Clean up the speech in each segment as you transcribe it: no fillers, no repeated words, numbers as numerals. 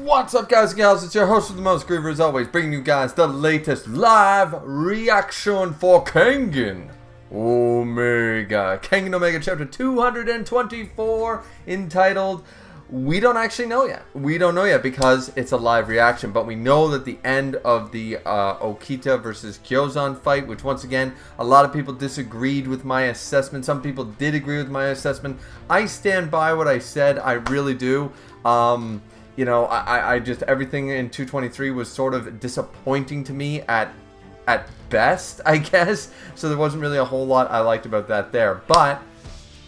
What's up, guys and gals? It's your host with the most, Griever, as always, bringing you guys the latest live reaction for Kengan Omega. Kengan Omega chapter 224, entitled, We Don't Actually Know Yet. We don't know yet because it's a live reaction, but we know that the end of the Okita versus Kyozan fight, which once again, a lot of people disagreed with my assessment. Some people did agree with my assessment. I stand by what I said, I really do. You know, I just, everything in 223 was sort of disappointing to me at best, I guess. So there wasn't really a whole lot I liked about that there. But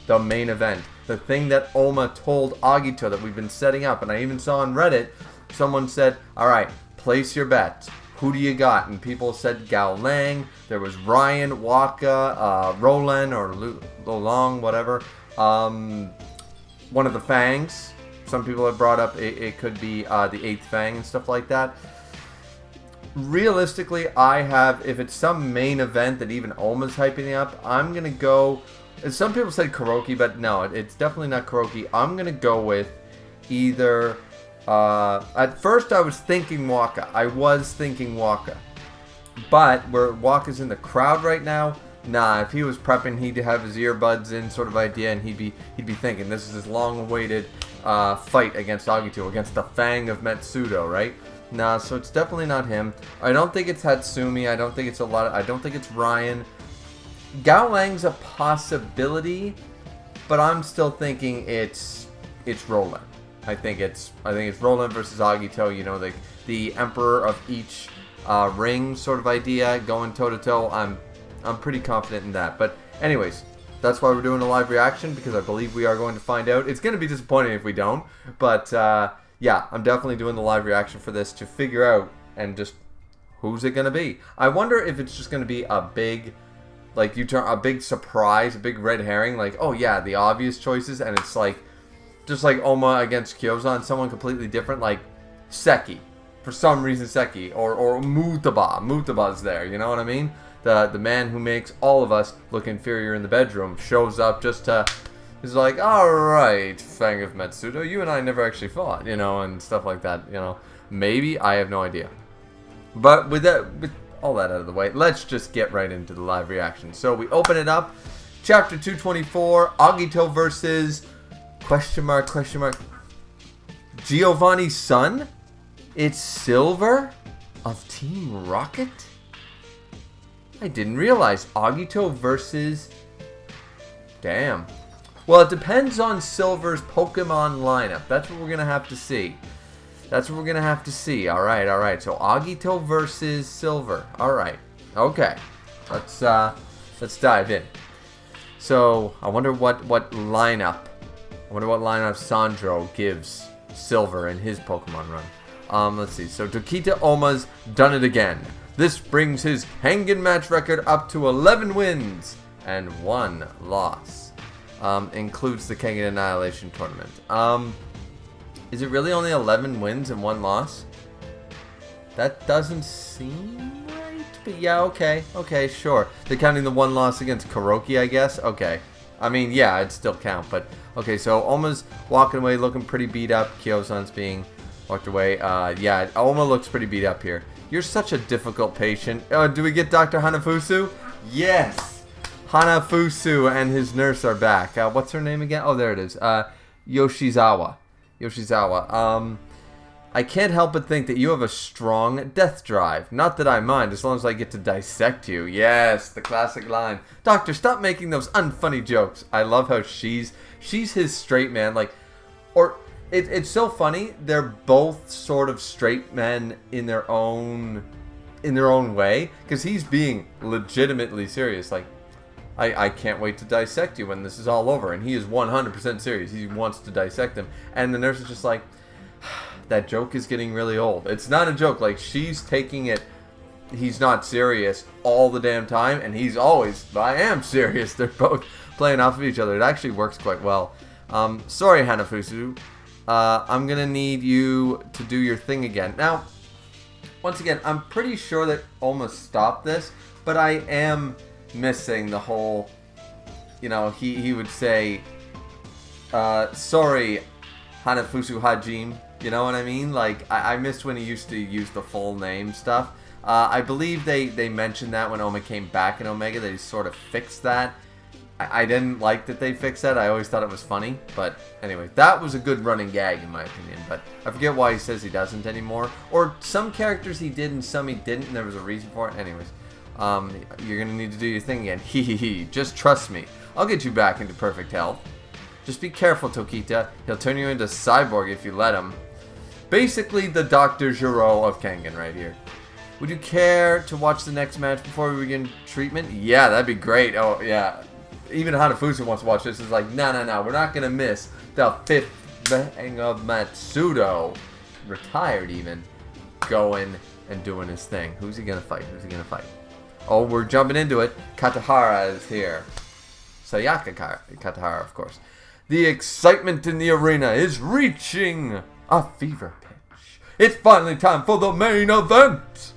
the main event, the thing that Oma told Agito that we've been setting up, and I even saw on Reddit, someone said, alright, place your bets. Who do you got? And people said Gao Lang, there was Ryan, Waka, Roland, or Long, whatever. One of the Fangs. Some people have brought up it could be the 8th Fang and stuff like that. Realistically, I have, if it's some main event that even Oma's hyping up, I'm going to go, some people said Kuroki, but no, it's definitely not Kuroki. I'm going to go with either, at first I was thinking Waka. But where Waka's in the crowd right now, nah, if he was prepping, he'd have his earbuds in, sort of idea, and he'd be thinking, this is his long-awaited fight against Agito, against the Fang of Metsudo, right? Nah, so it's definitely not him. I don't think it's Hatsumi. I don't think it's I don't think it's Ryan. Gao Lang's a possibility, but I'm still thinking it's Roland. I think it's Roland versus Agito. You know, the emperor of each ring, sort of idea, going toe to toe. I'm pretty confident in that. But anyways, that's why we're doing a live reaction, because I believe we are going to find out. It's going to be disappointing if we don't, but yeah, I'm definitely doing the live reaction for this to figure out and just who's it going to be. I wonder if it's just going to be a big, like, a big surprise, a big red herring, like, oh yeah, the obvious choices, and it's like, just like Oma against Kyozan, someone completely different, like Seki. For some reason, Seki, or Mutaba. Mutaba's there, you know what I mean? The man who makes all of us look inferior in the bedroom shows up just to, is like, alright, Fang of Metsudo, you and I never actually fought, you know, and stuff like that, you know. Maybe, I have no idea. But with all that out of the way, let's just get right into the live reaction. So we open it up, chapter 224, Agito versus, question mark, Giovanni's son? It's Silver of Team Rocket? I didn't realize. Agito versus... Damn. Well, it depends on Silver's Pokemon lineup. That's what we're going to have to see. Alright. So, Agito versus Silver. Alright. Okay. Let's dive in. So, I wonder what lineup... Sandro gives Silver in his Pokemon run. Let's see. So, Tokita Oma's done it again. This brings his Kengan match record up to 11 wins and 1 loss. Includes the Kengan Annihilation Tournament. Is it really only 11 wins and 1 loss? That doesn't seem right, but yeah, okay, sure. They're counting the 1 loss against Kuroki, I guess? Okay. I mean, yeah, it'd still count, but... Okay, so Oma's walking away looking pretty beat up. Kyozan's being walked away. Yeah, Oma looks pretty beat up here. You're such a difficult patient. Oh, do we get Dr. Hanafusu? Yes! Hanafusu and his nurse are back. What's her name again? Oh, there it is. Yoshizawa. I can't help but think that you have a strong death drive. Not that I mind, as long as I get to dissect you. Yes, the classic line. Doctor, stop making those unfunny jokes. I love how she's his straight man. Like, or... It's so funny. They're both sort of straight men in their own way, because he's being legitimately serious. Like, I can't wait to dissect you when this is all over, and he is 100% serious. He wants to dissect him, and the nurse is just like, that joke is getting really old. It's not a joke. Like, she's taking it. He's not serious all the damn time, and he's always, I am serious. They're both playing off of each other. It actually works quite well. Sorry, Hanafusu. I'm going to need you to do your thing again. Now, once again, I'm pretty sure that Oma stopped this, but I am missing the whole, you know, he would say, sorry, Hanafusu Hajime, You know what I mean? Like, I missed when he used to use the full name stuff. I believe they mentioned that when Oma came back in Omega, they sort of fixed that. I didn't like that they fixed that. I always thought it was funny. But anyway, that was a good running gag in my opinion. But I forget why he says he doesn't anymore. Or some characters he did and some he didn't, and there was a reason for it. Anyways, you're going to need to do your thing again. Hee. Just trust me. I'll get you back into perfect health. Just be careful, Tokita. He'll turn you into Cyborg if you let him. Basically, the Dr. Giro of Kengan right here. Would you care to watch the next match before we begin treatment? Yeah, that'd be great. Oh, yeah. Even Hanafusa wants to watch this. It's like, no. We're not going to miss the 5th bang of Matsudo. Retired, even. Going and doing his thing. Who's he going to fight? Oh, we're jumping into it. Katahara is here. Sayaka Katahara, of course. The excitement in the arena is reaching a fever pitch. It's finally time for the main event.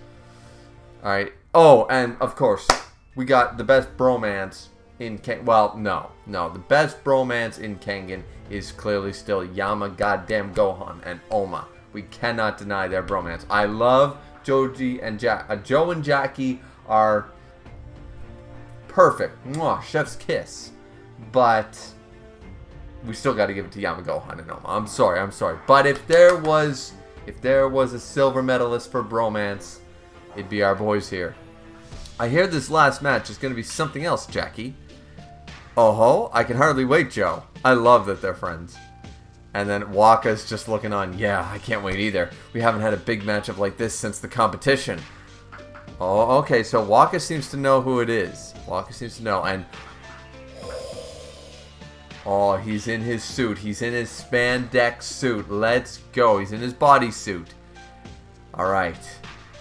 Alright. Oh, and of course, we got the best bromance in Kengan. Well, no. The best bromance in Kengan is clearly still Yama goddamn Gohan and Oma. We cannot deny their bromance. I love Joji and Joe and Jackie are perfect. Mwah, chef's kiss. But we still got to give it to Yama Gohan and Oma. I'm sorry. But if there was a silver medalist for bromance, it'd be our boys here. I hear this last match is going to be something else, Jackie. Oh-ho, I can hardly wait, Joe. I love that they're friends. And then Waka's just looking on. Yeah, I can't wait either. We haven't had a big matchup like this since the competition. Oh, okay, so Waka seems to know who it is. Waka seems to know, and oh, he's in his suit. He's in his spandex suit. Let's go. He's in his bodysuit. Alright.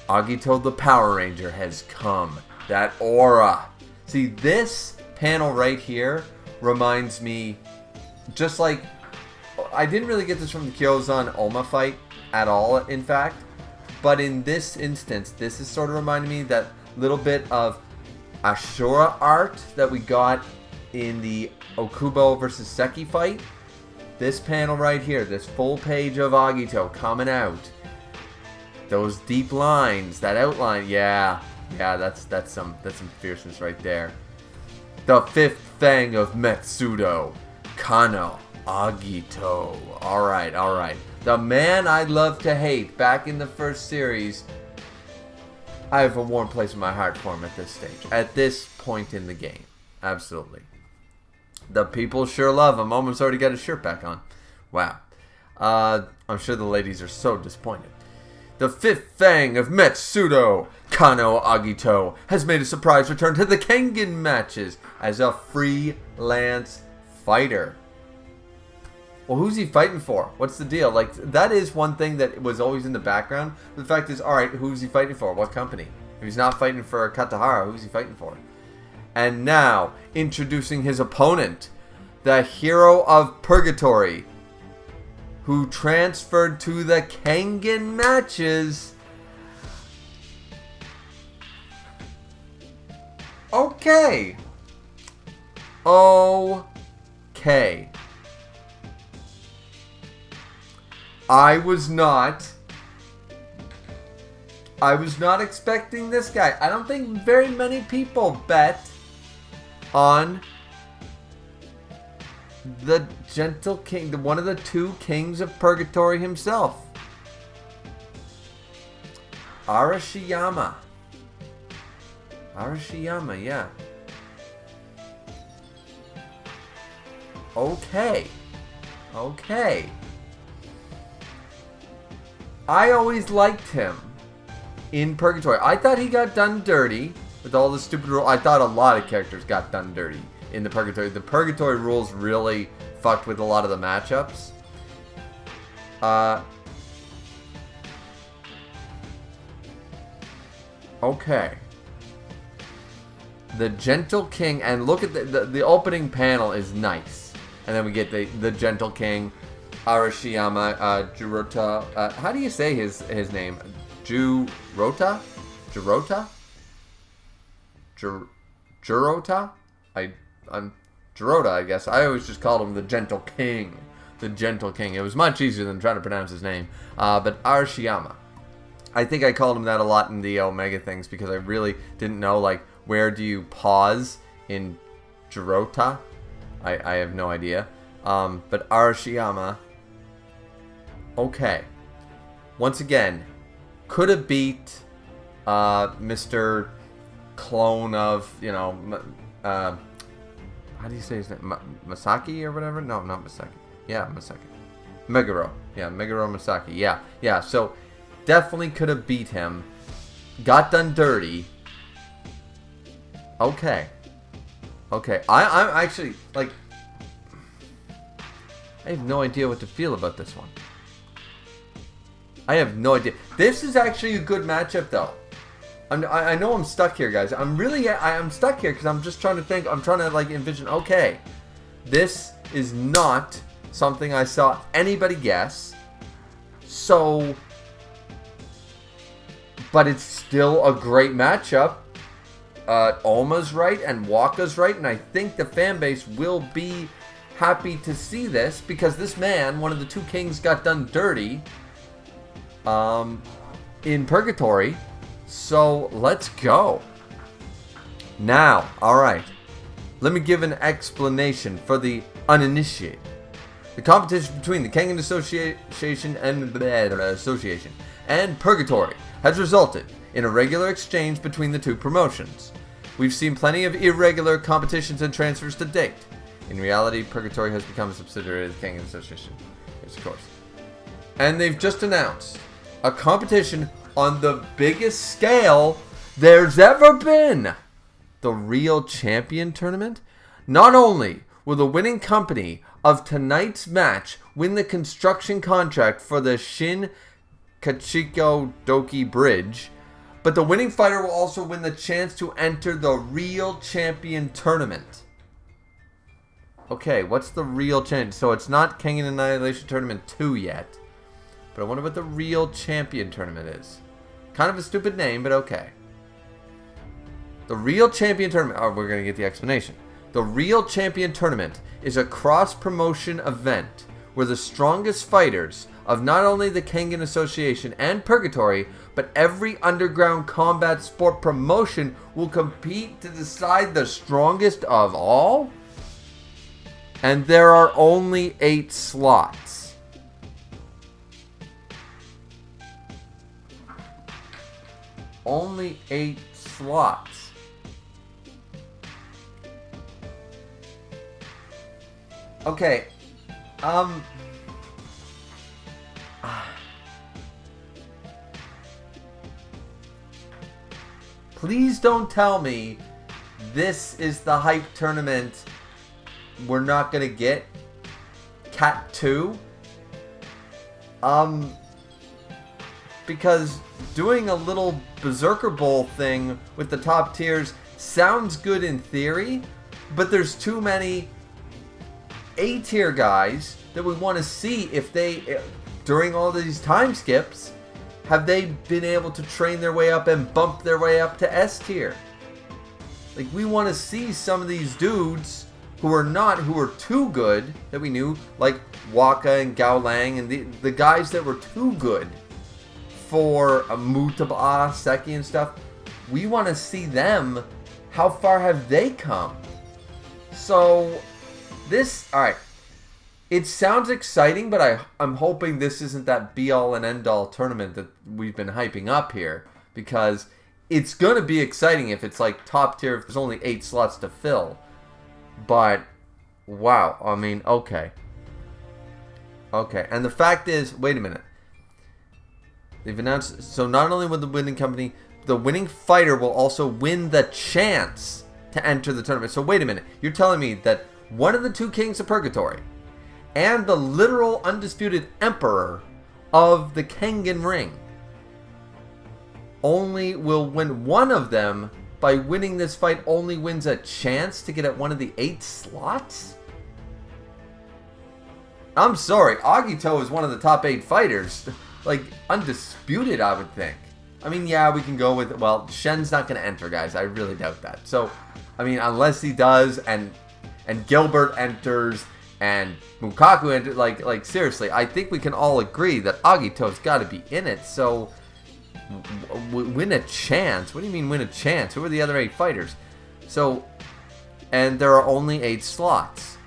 Agito the Power Ranger has come. That aura. See, this panel right here reminds me, just like, I didn't really get this from the Kyozan Oma fight at all, in fact. But in this instance, this is sort of reminding me that little bit of Ashura art that we got in the Okubo versus Seki fight. This panel right here, this full page of Agito coming out. Those deep lines, that outline, yeah, that's some fierceness right there. The 5th Fang of Metsudo, Kano Agito. All right. The man I'd love to hate back in the first series. I have a warm place in my heart for him at this stage, at this point in the game. Absolutely. The people sure love him. Almost already got his shirt back on. Wow. I'm sure the ladies are so disappointed. The 5th Fang of Metsudo, Kano Agito, has made a surprise return to the Kengan matches as a freelance fighter. Well, who's he fighting for? What's the deal? Like, that is one thing that was always in the background. The fact is, alright, who's he fighting for? What company? If he's not fighting for Katahara, who's he fighting for? And now, introducing his opponent, the hero of Purgatory, who transferred to the Kengan matches. Okay. I was not expecting this guy. I don't think very many people bet on the Gentle King, one of the 2 kings of Purgatory himself. Arashiyama, yeah. Okay. I always liked him in Purgatory. I thought he got done dirty with all the stupid rules. I thought a lot of characters got done dirty in the Purgatory. The Purgatory rules really fucked with a lot of the matchups. Okay. The Gentle King, and look at the opening panel is nice. And then we get the Gentle King, Arashiyama, Jurota. How do you say his name? Jurota? I'm Jurota, I guess. I always just called him the Gentle King. the Gentle King. It was much easier than trying to pronounce his name. But Arashiyama. I think I called him that a lot in the Omega things because I really didn't know, like, where do you pause in Jirota? I have no idea. But Arashiyama, okay. Once again, could have beat Mr. Clone of, you know, how do you say his name? Masaki or whatever? No, not Masaki. Yeah, Masaki. Meguro. Yeah, Meguro Masaki. Yeah. So, definitely could have beat him. Got done dirty. Okay. I'm actually, like, I have no idea what to feel about this one. I have no idea. This is actually a good matchup, though. I know I'm stuck here, guys. I'm stuck here because I'm just trying to think. I'm trying to, like, envision, okay, this is not something I saw anybody guess. So, but it's still a great matchup. Oma's right and Waka's right, and I think the fan base will be happy to see this because this man, one of the two kings, got done dirty in Purgatory. So let's go. Now, alright, let me give an explanation for the uninitiated. The competition between the Kengan Association and Purgatory has resulted in a regular exchange between the two promotions. We've seen plenty of irregular competitions and transfers to date. In reality, Purgatory has become a subsidiary of the Kengan Association. Yes, of course. And they've just announced a competition on the biggest scale there's ever been. The Real Champion Tournament. Not only will the winning company of tonight's match win the construction contract for the Shin Kachiko Doki Bridge, but the winning fighter will also win the chance to enter the Real Champion Tournament. Okay, what's the Real Champion? So it's not Kengan Annihilation Tournament 2 yet. But I wonder what the Real Champion Tournament is. Kind of a stupid name, but okay. The Real Champion Tournament... Oh, we're going to get the explanation. The Real Champion Tournament is a cross-promotion event where the strongest fighters of not only the Kengan Association and Purgatory, but every underground combat sport promotion will compete to decide the strongest of all? And there are only 8 slots. Only 8 slots. Okay. Please don't tell me this is the hype tournament we're not going to get. Cat 2. Because doing a little Berserker Bowl thing with the top tiers sounds good in theory, but there's too many A-tier guys that we want to see if they, during all these time skips, have they been able to train their way up and bump their way up to S-tier. Like, we want to see some of these dudes who are too good that we knew, like Waka and Gao Lang, and the guys that were too good for Mutaba, Seki and stuff. We want to see them. How far have they come? So, alright. It sounds exciting, but I'm hoping this isn't that be-all and end-all tournament that we've been hyping up here. Because it's going to be exciting if it's like top tier, if there's only 8 slots to fill. But, wow, I mean, okay. Okay, and the fact is, wait a minute. They've announced, so not only will the winning company, the winning fighter will also win the chance to enter the tournament. So wait a minute, you're telling me that one of the 2 kings of Purgatory and the literal undisputed emperor of the Kengan Ring only will win one of them by winning this fight, only wins a chance to get at one of the 8 slots? I'm sorry, Agito is one of the top 8 fighters. Like, undisputed, I would think. I mean, yeah, we can go with, well, Shen's not going to enter, guys. I really doubt that. So, I mean, unless he does, and Gilbert enters, And Mukaku ended, like seriously, I think we can all agree that Agito's got to be in it. So, win a chance? What do you mean win a chance? Who are the other 8 fighters? So, and there are only 8 slots.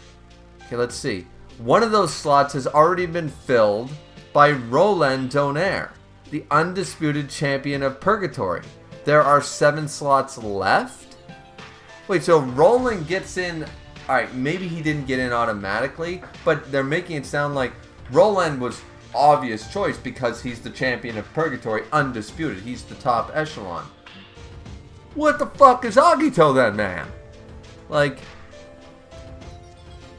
Okay, let's see. One of those slots has already been filled by Roland Donaire, the undisputed champion of Purgatory. There are 7 slots left? Wait, so Roland gets in... Alright, maybe he didn't get in automatically, but they're making it sound like Roland was obvious choice because he's the champion of Purgatory, undisputed. He's the top echelon. What the fuck is Agito then, man? Like,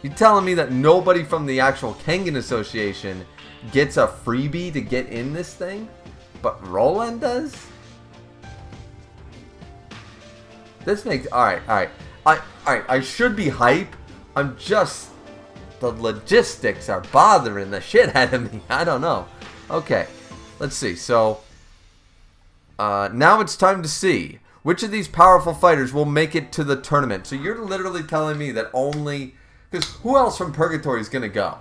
you telling me that nobody from the actual Kengan Association gets a freebie to get in this thing? But Roland does? This makes... Alright. I should be hype. I'm just... The logistics are bothering the shit out of me. I don't know. Okay. Let's see. So... now it's time to see which of these powerful fighters will make it to the tournament. So you're literally telling me that only... Because who else from Purgatory is going to go?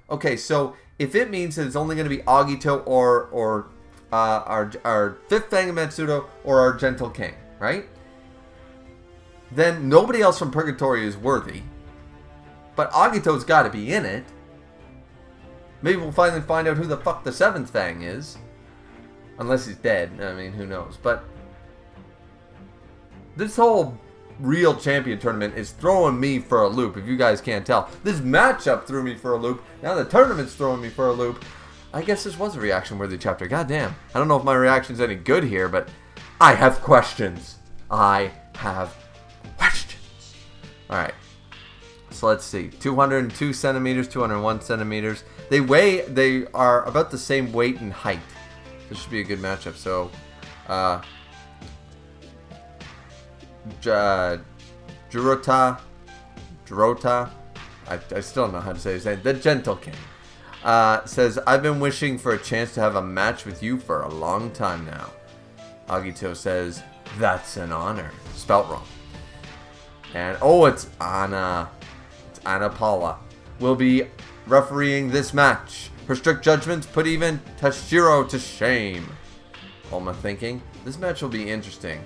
Okay, so if it means that it's only going to be Agito or our Fifth Fang of Matsudo or our Gentle King, right? Then nobody else from Purgatory is worthy. But Agito's got to be in it. Maybe we'll finally find out who the fuck the 7th Fang is. Unless he's dead. I mean, who knows. But this whole real champion tournament is throwing me for a loop, if you guys can't tell. This matchup threw me for a loop. Now the tournament's throwing me for a loop. I guess this was a reaction-worthy chapter. God damn. I don't know if my reaction's any good here, but I have questions. I have questions. Alright. So let's see. 202 centimeters, 201 centimeters. They are about the same weight and height. This should be a good matchup. So, Jurota, I still don't know how to say his name. The Gentle King says, I've been wishing for a chance to have a match with you for a long time now. Agito says, that's an honor. Spelt wrong. And, oh, it's Anna. It's Anna Paula. Will be refereeing this match. Her strict judgments put even Tashiro to shame. Oma thinking, this match will be interesting.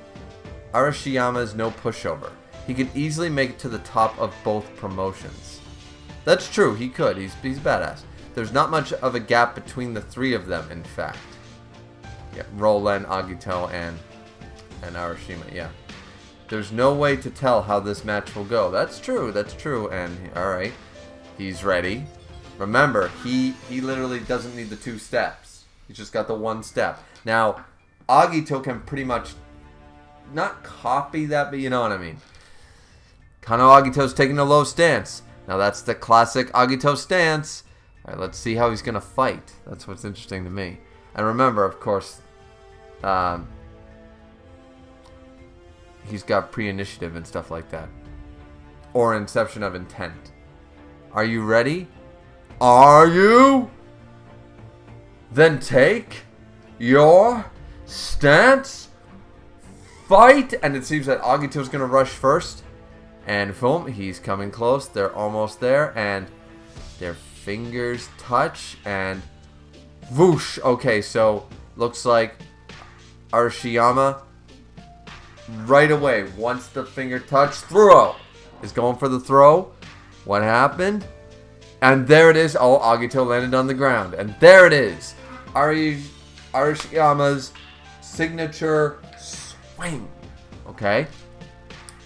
Arashiyama's no pushover. He could easily make it to the top of both promotions. That's true, he could. He's badass. There's not much of a gap between the 3 of them, in fact. Yeah, Roland, Agito, and Arashima, yeah. There's no way to tell how this match will go. That's true, and alright. He's ready. Remember, he literally doesn't need the 2 steps. He's just got the 1 step. Now, Agito can pretty much not copy that, but you know what I mean. Kano Agito's taking a low stance. Now that's the classic Agito stance. Alright, let's see how he's going to fight. That's what's interesting to me. And remember, of course, he's got pre-initiative and stuff like that. Or inception of intent. Are you ready? Are you? Then take your stance. Fight! And it seems that Agito's going to rush first. And boom, he's coming close. They're almost there. And their fingers touch. And whoosh. Okay, so looks like Arashiyama right away, once the finger touch, throw. Is going for the throw. What happened? And there it is. Oh, Agito landed on the ground. And there it is. Arashiyama's signature swing. Okay?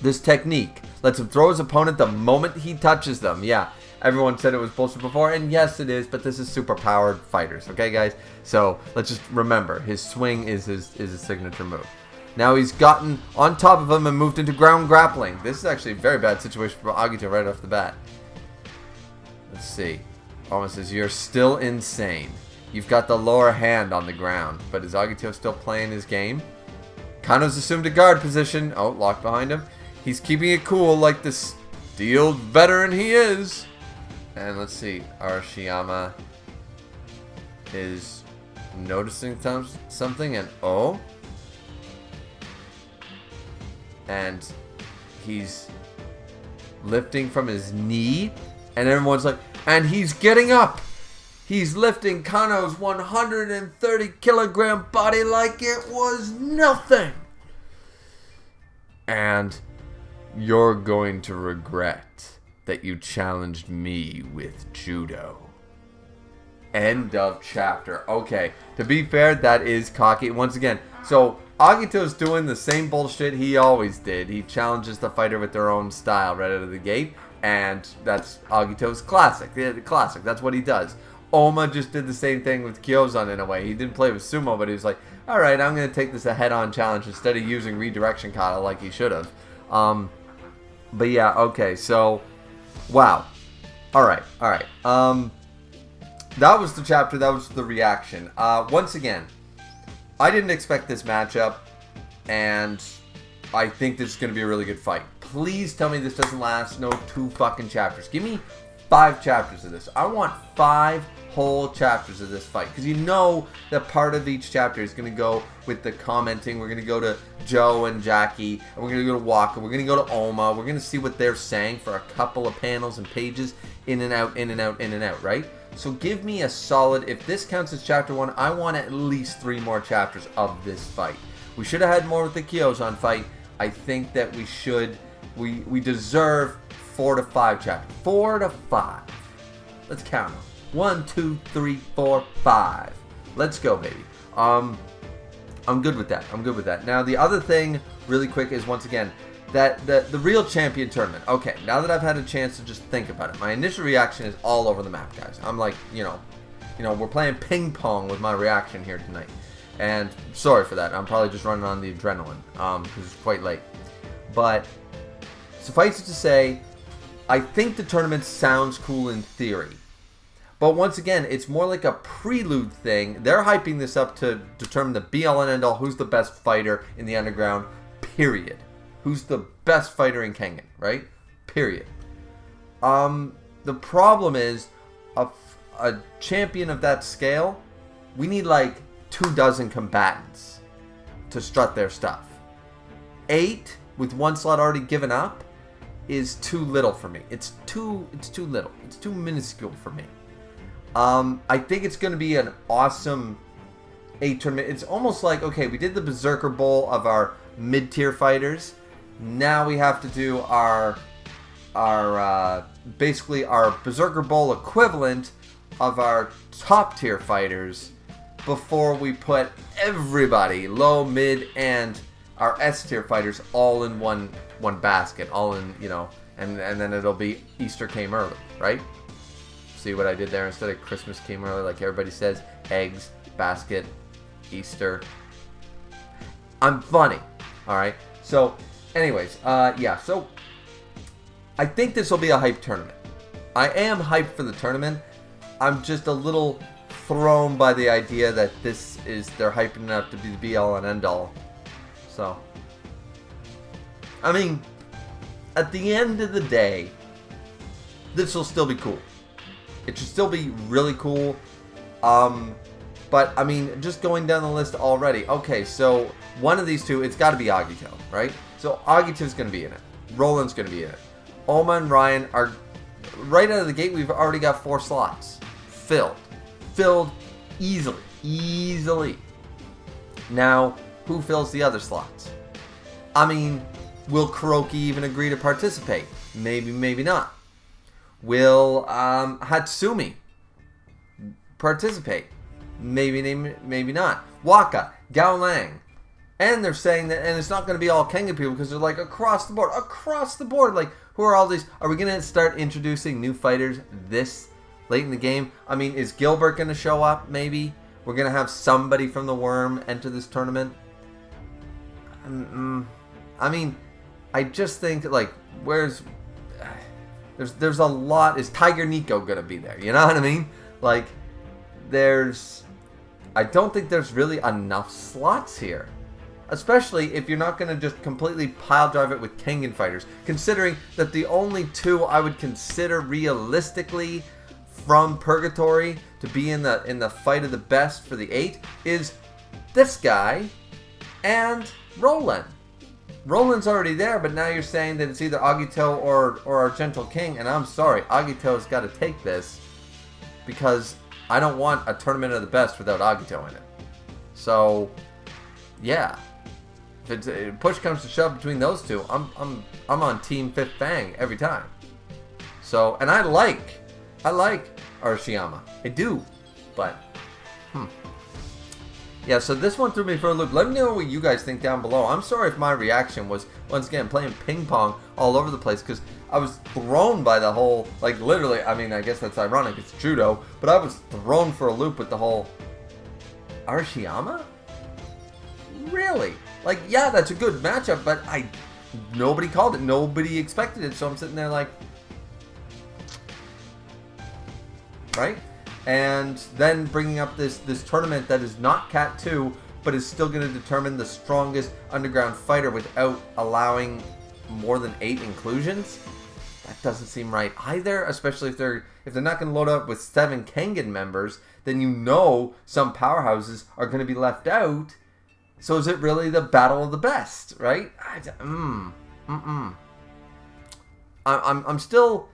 This technique lets him throw his opponent the moment he touches them. Yeah, everyone said it was bullshit before, and yes it is, but this is super powered fighters. Okay, guys? So, let's just remember, his swing is his signature move. Now he's gotten on top of him and moved into ground grappling. This is actually a very bad situation for Agito right off the bat. Let's see. Almost says, you're still insane. You've got the lower hand on the ground, but is Agito still playing his game? Kano's assumed a guard position. Oh, locked behind him. He's keeping it cool like the steeled veteran he is. And let's see. Arashiyama is noticing something, and oh. And he's lifting from his knee. And everyone's like, and he's getting up. He's lifting Kano's 130 kilogram body like it was nothing. And you're going to regret that you challenged me with judo. End of chapter. Okay, to be fair, that is cocky. Once again, so Agito's doing the same bullshit he always did. He challenges the fighter with their own style right out of the gate. And that's Agito's classic. Classic. That's what he does. Oma just did the same thing with Kyozan in a way. He didn't play with sumo, but he was like, alright, I'm going to take this a head-on challenge instead of using redirection kata like he should have. But yeah, okay, so, wow. Alright. That was the chapter, that was the reaction. Once again, I didn't expect this matchup, and I think this is going to be a really good fight. Please tell me this doesn't last no 2 fucking chapters. Give me 5 chapters of this. I want 5 whole chapters of this fight, because you know that part of each chapter is going to go with the commenting. We're going to go to Joe and Jackie, and we're going to go to Waka, we're going to go to Oma, we're going to see what they're saying for a couple of panels and pages, in and out, right? So give me a solid, if this counts as chapter 1, I want at least 3 more chapters of this fight. We should have had more with the Kyozan fight. I think that we should, we deserve 4 to 5 chapters. 4 to 5. Let's count them. 1, 2, 3, 4, 5. Let's go, baby. I'm good with that. Now, the other thing, really quick, is once again, that the real champion tournament. Okay, now that I've had a chance to just think about it, my initial reaction is all over the map, guys. I'm like, you know, we're playing ping pong with my reaction here tonight. And sorry for that. I'm probably just running on the adrenaline, because it's quite late. But suffice it to say, I think the tournament sounds cool in theory. But once again, it's more like a prelude thing. They're hyping this up to determine the be-all and end-all, who's the best fighter in the underground, period. Who's the best fighter in Kengan, right? Period. The problem is, a champion of that scale, we need like 24 combatants to strut their stuff. 8 with 1 slot already given up is too little for me. It's too little. It's too minuscule for me. I think it's going to be an awesome 8 tournament. It's almost like, okay, we did the Berserker Bowl of our mid-tier fighters. Now we have to do our basically our Berserker Bowl equivalent of our top-tier fighters before we put everybody, low, mid, and our S-tier fighters all in one basket, all in, you know, and then it'll be Easter came early, right? See what I did there? Instead of Christmas came early, like everybody says, eggs, basket, Easter. I'm funny, alright? So, anyways, yeah, so I think this will be a hype tournament. I am hyped for the tournament. I'm just a little thrown by the idea that they're hyping it up to be the be-all and end-all. So, I mean, at the end of the day, this will still be cool. It should still be really cool. But, I mean, just going down the list already. Okay, so one of these two, it's got to be Agito, right? So Agito's going to be in it. Roland's going to be in it. Oma and Ryan are, right out of the gate, we've already got 4 slots. Filled easily. Now, who fills the other slots? I mean, will Kuroki even agree to participate? Maybe not. Will Hatsumi participate? Maybe not. Waka, Gao Lang. And they're saying that, and it's not going to be all Kengan people because they're like across the board. Like, who are all these? Are we going to start introducing new fighters this late in the game? I mean, is Gilbert going to show up? Maybe. We're going to have somebody from the Worm enter this tournament. I mean, I just think, like, there's a lot. Is Tiger Nico going to be there? You know what I mean? Like, I don't think there's really enough slots here. Especially if you're not going to just completely pile drive it with Kengan fighters. Considering that the only 2 I would consider realistically from Purgatory to be in the fight of the best for the 8 is this guy and Roland. Roland's already there, but now you're saying that it's either Agito or our Gentle King, and I'm sorry, Agito's got to take this because I don't want a tournament of the best without Agito in it. So, yeah, if push comes to shove between those two, I'm on Team Fifth Fang every time. So, and I like Arashiyama, I do, but yeah, so this one threw me for a loop. Let me know what you guys think down below. I'm sorry if my reaction was, once again, playing ping pong all over the place, because I was thrown by the whole, like, literally, I mean, I guess that's ironic, it's judo, but I was thrown for a loop with the whole, Arashiyama? Really? Like, yeah, that's a good matchup, but nobody called it, nobody expected it, so I'm sitting there like, right? And then bringing up this tournament that is not Cat 2, but is still going to determine the strongest underground fighter without allowing more than 8 inclusions. That doesn't seem right either, especially if they're not going to load up with 7 Kengan members, then you know some powerhouses are going to be left out. So is it really the battle of the best, right? I'm still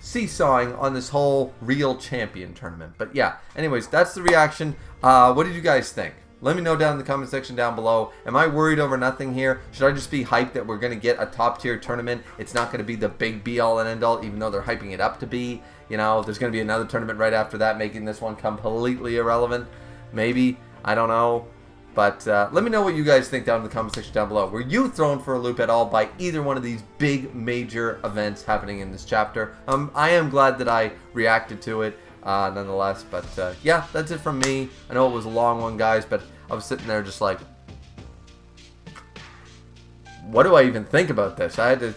seesawing on this whole real champion tournament. But yeah, anyways, that's the reaction. What did you guys think? Let me know down in the comment section down below. Am I worried over nothing here? Should I just be hyped that we're going to get a top tier tournament? It's not going to be the big be all and end all, even though they're hyping it up to be. You know, there's going to be another tournament right after that, making this one completely irrelevant. Maybe. I don't know. But let me know what you guys think down in the comment section down below. Were you thrown for a loop at all by either one of these big major events happening in this chapter? I am glad that I reacted to it nonetheless. But yeah, that's it from me. I know it was a long one, guys, but I was sitting there just like, what do I even think about this? I had to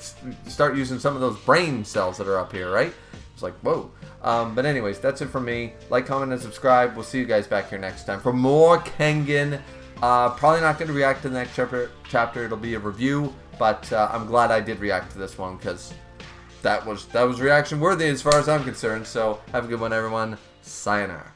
start using some of those brain cells that are up here, right? It's like, whoa. But anyways, that's it from me. Like, comment, and subscribe. We'll see you guys back here next time for more Kengan. Probably not going to react to the next chapter. It'll be a review, but I'm glad I did react to this one because that was reaction worthy as far as I'm concerned. So have a good one, everyone. Sayonara.